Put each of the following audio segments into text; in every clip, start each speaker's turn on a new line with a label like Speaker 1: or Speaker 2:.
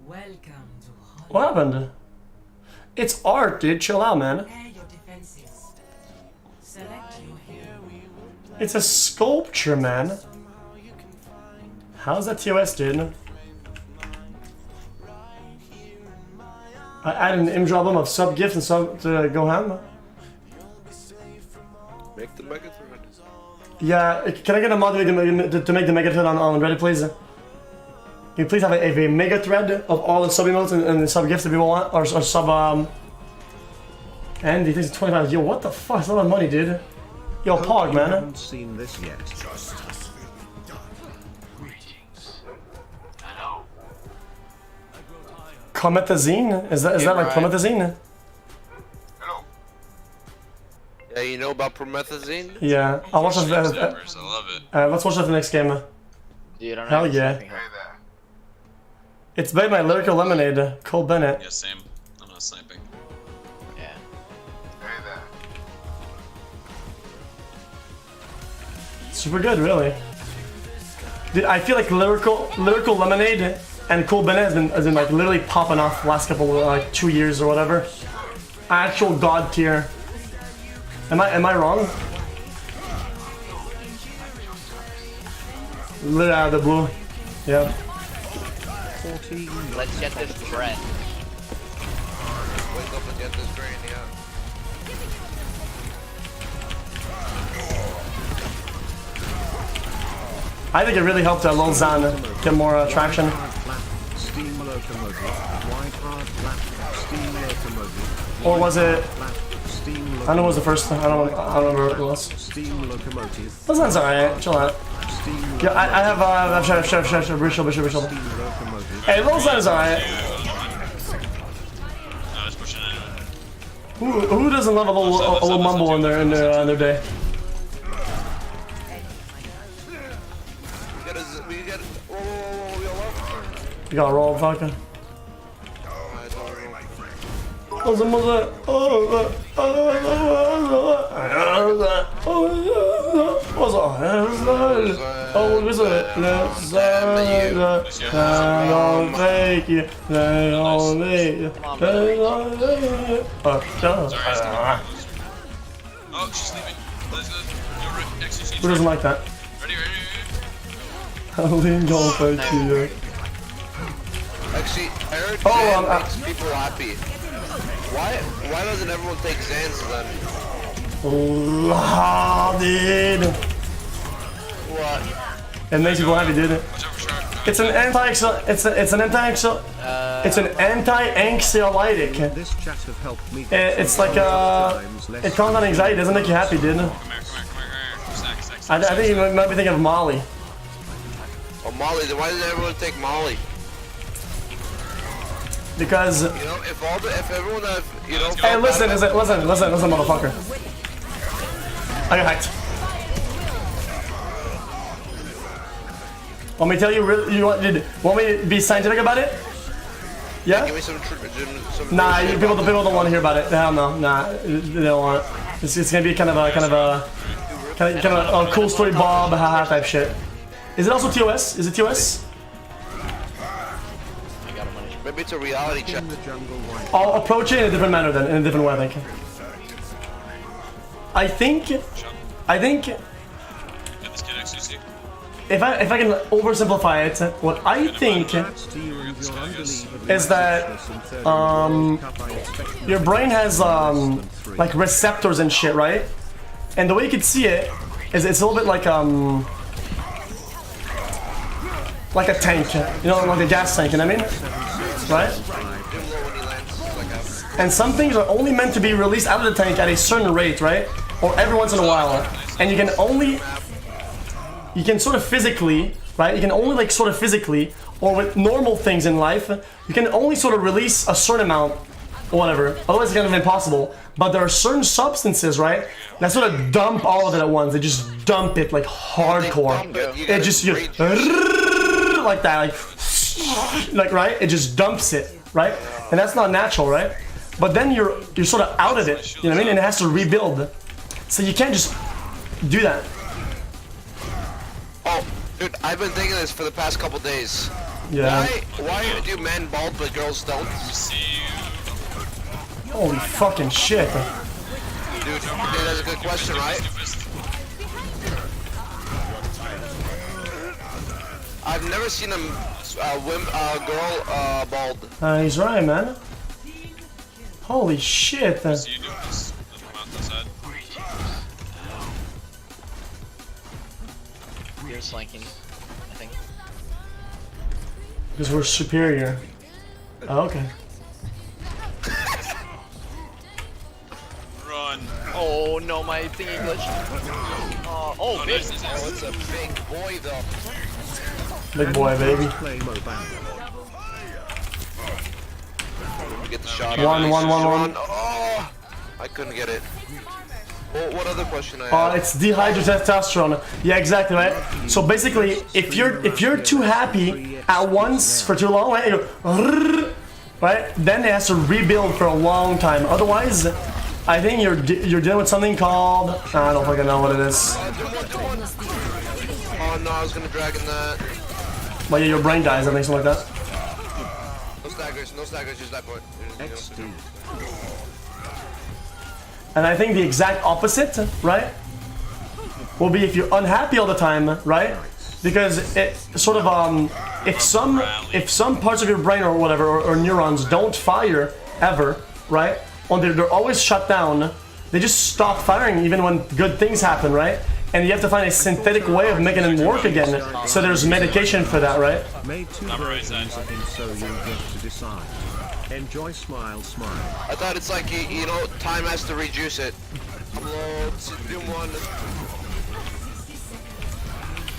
Speaker 1: Welcome to
Speaker 2: What happened? It's art, dude. Chill out, man.
Speaker 1: Prepare your defenses. Select your hero.
Speaker 2: It's a sculpture, man. How's that TOS, dude? I added an image album of sub gift and sub to go ham.
Speaker 3: Make the mega thread.
Speaker 2: Yeah, can I get a mod to make the mega thread on Reddit, please? Can you please have a mega thread of all the sub emotes and the sub gifts that people want, or sub And he thinks it's 25. Yo, what the fuck? It's a lot of money, dude. Yo, Pog, man.
Speaker 4: I haven't seen this yet.
Speaker 2: Comethazine? Is that like promethazine?
Speaker 3: Hello. Yeah, you know about promethazine?
Speaker 2: Yeah, I'll watch that.
Speaker 5: I love it.
Speaker 2: Let's watch that the next game.
Speaker 6: Dude, I'm
Speaker 2: Hell
Speaker 6: not
Speaker 2: yeah.
Speaker 6: sleeping.
Speaker 2: It's by my lyrical lemonade, Cole Bennett.
Speaker 5: Yeah, same. I'm not sniping.
Speaker 6: Yeah.
Speaker 2: Super good, really. Dude, I feel like lyrical lemonade and Cole Bennett has been like literally popping off the last couple like 2 years or whatever. Actual god tier. Am I wrong? Lit out of the blue. Yeah.
Speaker 4: 14.
Speaker 6: Let's get this bread.
Speaker 3: Wake up and get this drain, yeah.
Speaker 2: I think it really helped Lil Xan get more traction.
Speaker 4: Steam locomotive. Wide hard flat. Steam locomotive.
Speaker 2: Or was it?
Speaker 4: Steam
Speaker 2: I don't know what was the first. I don't remember what it was.
Speaker 4: Steam locomotive.
Speaker 2: Lil Xan's alright. Chill out.
Speaker 4: Steam
Speaker 2: Yeah, I have Bishop.
Speaker 4: locomotive.
Speaker 2: Hey, Lil Xan's alright.
Speaker 5: I was pushing it.
Speaker 2: Who doesn't love a little mumble in their day?
Speaker 3: We get whoa, yo,
Speaker 2: You got rolled, fucking.
Speaker 5: Oh, she's leaving. Let's go. You're right. Actually,
Speaker 2: Who doesn't like that?
Speaker 5: ready.
Speaker 3: Actually, I heard
Speaker 2: Oh,
Speaker 3: Xan makes people happy. Why doesn't everyone take Xans then?
Speaker 2: Dude.
Speaker 3: What?
Speaker 2: It makes people happy, dude.
Speaker 5: Watch out for shark.
Speaker 2: It's an anti-anxiolytic.
Speaker 4: This chat have helped me.
Speaker 2: It's like it calms down anxiety. Doesn't make you happy, dude.
Speaker 5: Come here. Stack.
Speaker 2: I think you might be thinking of Molly.
Speaker 3: Oh, Molly. Then why doesn't everyone take Molly?
Speaker 2: Because
Speaker 3: You know, if everyone have, you know.
Speaker 2: hey, listen, motherfucker. I got hacked. Want me to tell you? You want me to be scientific about it? Yeah.
Speaker 3: Give me some.
Speaker 2: Nah, people don't want to hear about it. Hell no, nah, they don't want it. It's gonna be kind of a cool story, Bob, haha type shit. Is it also TOS? Is it TOS?
Speaker 3: Maybe it's a reality check.
Speaker 4: In the jungle white.
Speaker 2: I'll approach it in a different manner then, in a different way, I think. I think
Speaker 5: Get this kid XCC.
Speaker 2: if I can oversimplify it, what I think
Speaker 4: Congrats to you and your unbelievable
Speaker 2: is that
Speaker 4: success in 30 World Cup. I expect
Speaker 2: your brain has like receptors and shit, right? And the way you can see it is it's a little bit like a tank, you know, like a gas tank, you know what I mean? Right? And some things are only meant to be released out of the tank at a certain rate, right? Or every once in a while. And you can sort of physically, right? You can only like sort of physically, or with normal things in life, you can only sort of release a certain amount or whatever. Otherwise it's kind of impossible. But there are certain substances, right? That sort of dump all of it at once. They just dump it like hardcore. It just like that, like right? It just dumps it, right? And that's not natural, right? But then you're sort of out of it, you know what I mean? And it has to rebuild. So you can't just do that.
Speaker 3: Oh, dude, I've been thinking this for the past couple days.
Speaker 2: Yeah.
Speaker 3: Why do men bald but girls don't?
Speaker 5: See you.
Speaker 2: Holy fucking shit.
Speaker 3: Dude, that's a good question, right? I've never seen a girl bald.
Speaker 2: He's right, man. Holy shit.
Speaker 5: See you doing this. I'm out this side.
Speaker 6: You're slanking, I think.
Speaker 2: Because we're superior. Oh, okay.
Speaker 5: Run.
Speaker 6: Oh no, my thingy glitched. Oh, big.
Speaker 5: Nice, nice, nice.
Speaker 3: Oh, it's a big boy though.
Speaker 2: Big boy, baby.
Speaker 4: Play Mobile.
Speaker 3: Get the shot.
Speaker 2: One.
Speaker 3: Oh, I couldn't get it. Well, what other question I have?
Speaker 2: It's dehydrated testosterone. Yeah, exactly, right? So basically, if you're too happy at once for too long, right? You go, right? Then it has to rebuild for a long time. Otherwise, I think you're dealing with something called, I don't fucking know what it is.
Speaker 3: Oh no, I was gonna drag in that.
Speaker 2: But yeah, your brain dies, I think, something like that.
Speaker 3: No staggers, just that point.
Speaker 4: XD.
Speaker 2: And I think the exact opposite, right, will be if you're unhappy all the time, right? Because it sort of if some parts of your brain or whatever or neurons don't fire ever, right? Or they're always shut down, they just stop firing even when good things happen, right? And you have to find a synthetic way of making it work again. So there's medication for that, right?
Speaker 4: Made two versions of him, so you get to decide. Enjoy, smile, smile.
Speaker 3: I thought it's like, you know, time has to reduce it. Let's do one.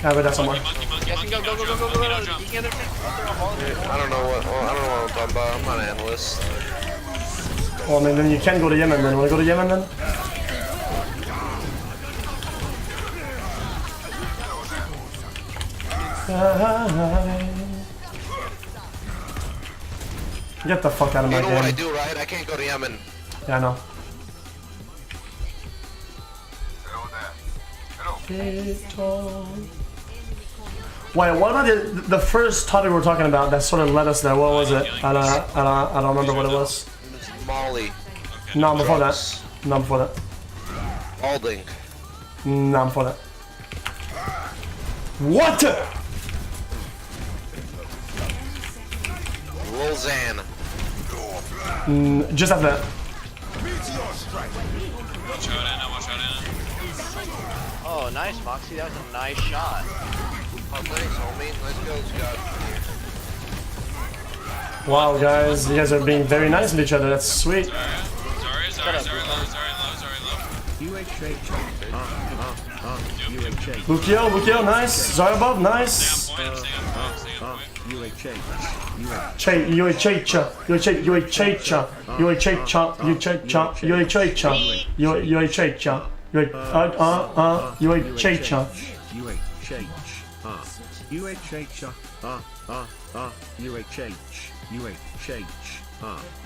Speaker 2: I bet that's somewhere.
Speaker 6: Yes, go. You can
Speaker 3: I don't know what I'm talking about. I'm not an analyst.
Speaker 2: Well, then you can go to Yemen then. Wanna go to Yemen then? Get the fuck out of my
Speaker 3: You know what I
Speaker 2: game.
Speaker 3: do, right? I can't go to Yemen.
Speaker 2: Yeah, I know. Wait, what about the first topic we were talking about that sort of led us there? What was it? I don't remember what it was.
Speaker 3: Molly.
Speaker 2: No, before that. No, before that.
Speaker 3: Balding.
Speaker 2: No, before that. What?
Speaker 3: Roseanne.
Speaker 2: Just after that.
Speaker 5: Watch out, Anna. Watch out, Anna.
Speaker 6: Oh, nice, Moxie. That was a nice shot.
Speaker 3: Oh, thanks, homie. Nice kills, God.
Speaker 2: Wow, guys, you guys are being very nice with each other. That's sweet.
Speaker 5: Sorry, low.
Speaker 4: UHH. UHH.
Speaker 2: Bukio, nice. Zarya above, nice.
Speaker 5: Stay on point.
Speaker 4: UHH.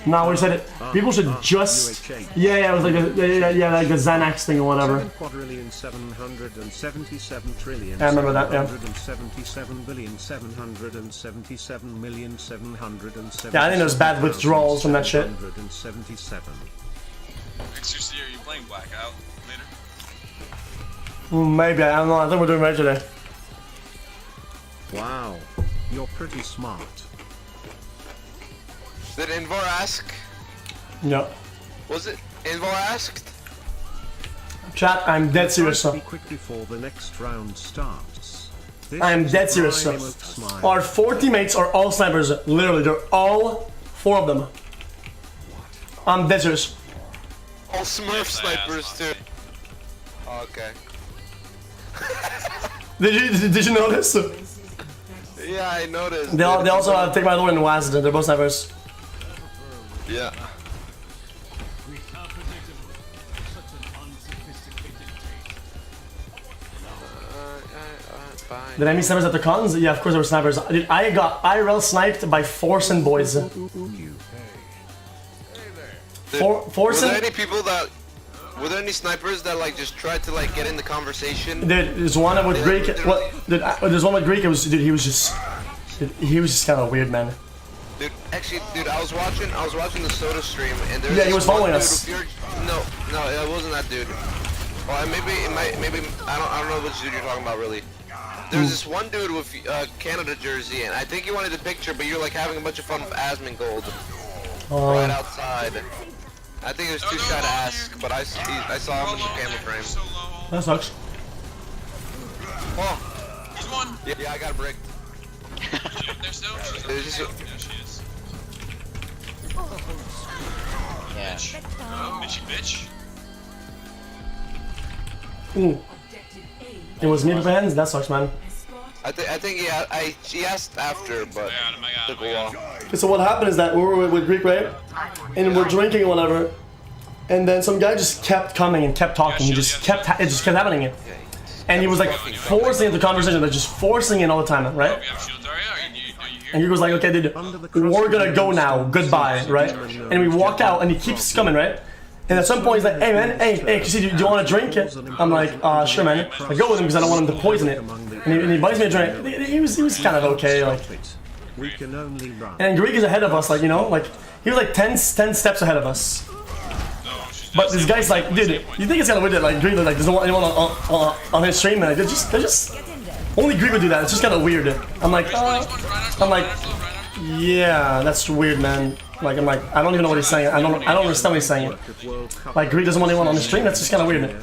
Speaker 2: No, we said it. People should just. Yeah, it was like like the Xanax thing or whatever.
Speaker 4: 7,777,777,000,000.
Speaker 2: I remember that, yeah.
Speaker 4: 777,777,777,000,000.
Speaker 2: Yeah, I think there's bad withdrawals from that shit.
Speaker 4: 777.
Speaker 5: XQC, are you playing Blackout later?
Speaker 2: Maybe, I don't know. I think we're doing right today.
Speaker 4: Wow, you're pretty smart.
Speaker 3: Did Invar ask?
Speaker 2: Yeah.
Speaker 3: Was it Invar asked?
Speaker 2: Chat, I'm dead serious.
Speaker 4: Be quick before the next round starts.
Speaker 2: I am dead serious. Our 4 teammates are all snipers. Literally, they're all 4 of them. I'm dead serious.
Speaker 3: All Smurf snipers too. Oh, okay.
Speaker 2: Did you notice?
Speaker 3: Yeah, I noticed.
Speaker 2: They also take my lord and Wazd. They're both snipers.
Speaker 3: Yeah.
Speaker 2: Did I meet snipers at the cons? Yeah, of course there were snipers. Dude, I got IRL sniped by Forsen boys. Forsen?
Speaker 3: Were there any snipers that like just tried to like get in the conversation?
Speaker 2: Dude, there's one with Greek. There's one with Greek. It was, dude, he was just Dude, he was just kind of weird, man.
Speaker 3: Dude, actually, dude, I was watching the Soda stream, and there's
Speaker 2: Yeah, he was following
Speaker 3: dude
Speaker 2: us.
Speaker 3: No, it wasn't that dude. Well, maybe I don't know which dude you're talking about really. There's this one dude with Canada jersey, and I think he wanted the picture, but you're like having a bunch of fun with Asmongold right outside. I think it was too shy to ask, but I saw him in the camera frame.
Speaker 5: So low.
Speaker 2: That sucks.
Speaker 3: Oh,
Speaker 5: He's one.
Speaker 3: yeah, I got bricked.
Speaker 5: Is she up there still? She's up there.
Speaker 3: There's just
Speaker 5: Yeah, she is.
Speaker 6: Yeah.
Speaker 5: Bitch. Oh, bitchy bitch.
Speaker 2: Ooh. It was me with hands. That sucks, man.
Speaker 3: I think he asked after, but took a while.
Speaker 2: Okay, so what happened is that we were with Greek, right? And we're drinking or whatever. And then some guy just kept coming and kept talking. He just kept, it just kept happening. And he was like forcing the conversation, like just forcing it all the time, right?
Speaker 5: We have shield area. Are you here?
Speaker 2: And he was like, okay, dude, we're gonna go now. Goodbye, right? And we walk out, and he keeps coming, right? And at some point, he's like, hey, man, hey, Casey, do you want to drink it? I'm like, sure, man. I go with him because I don't want him to poison it. And he buys me a drink. He was kind of okay, like.
Speaker 4: We can only run.
Speaker 2: And Greek is ahead of us, like, you know, like, he was like 10 steps ahead of us. But this guy's like, dude, you think it's kind of weird that, like, Greek, like, doesn't want anyone on his stream, man. They're just, only Greek would do that. It's just kind of weird. I'm like, yeah, that's weird, man. Like, I'm like, I don't even know what he's saying. I don't understand what he's saying. Like, Greek doesn't want anyone on the stream. That's just kind of weird.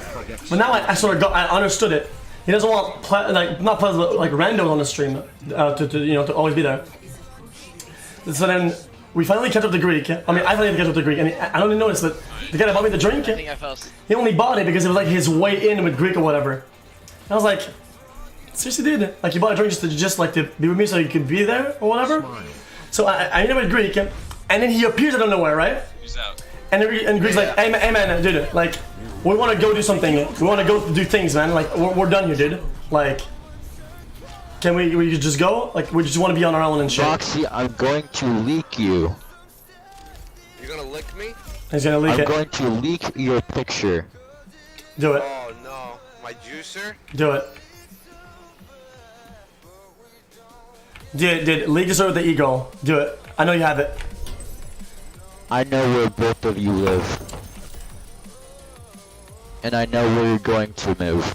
Speaker 2: But now I sort of I understood it. He doesn't want not players, but like randos on the stream to always be there. So then we finally catch up to Greek. I mean, I finally catch up to Greek, and I don't even notice that the guy that bought me the drink.
Speaker 6: I think I felt.
Speaker 2: He only bought it because it was like his way in with Greek or whatever. And I was like, seriously, dude? Like, you bought a drink just like to be with me so you could be there or whatever. So I ended up with Greek, and then he appears out of nowhere, right?
Speaker 5: He's out.
Speaker 2: And Greek's like, hey man, dude, like, we want to go do something. We want to go do things, man. Like, we're done here, dude. Like, can we just go? Like, we just want to be on our own and shit.
Speaker 7: Roxy, I'm going to leak you.
Speaker 3: You're gonna lick me?
Speaker 2: He's gonna leak
Speaker 7: I'm
Speaker 2: it.
Speaker 7: going to leak your picture.
Speaker 2: Do it.
Speaker 3: Oh no, my juicer?
Speaker 2: Do it. Dude, leak this over the eagle. Do it. I know you have it.
Speaker 7: I know where both of you live. And I know where you're going to move.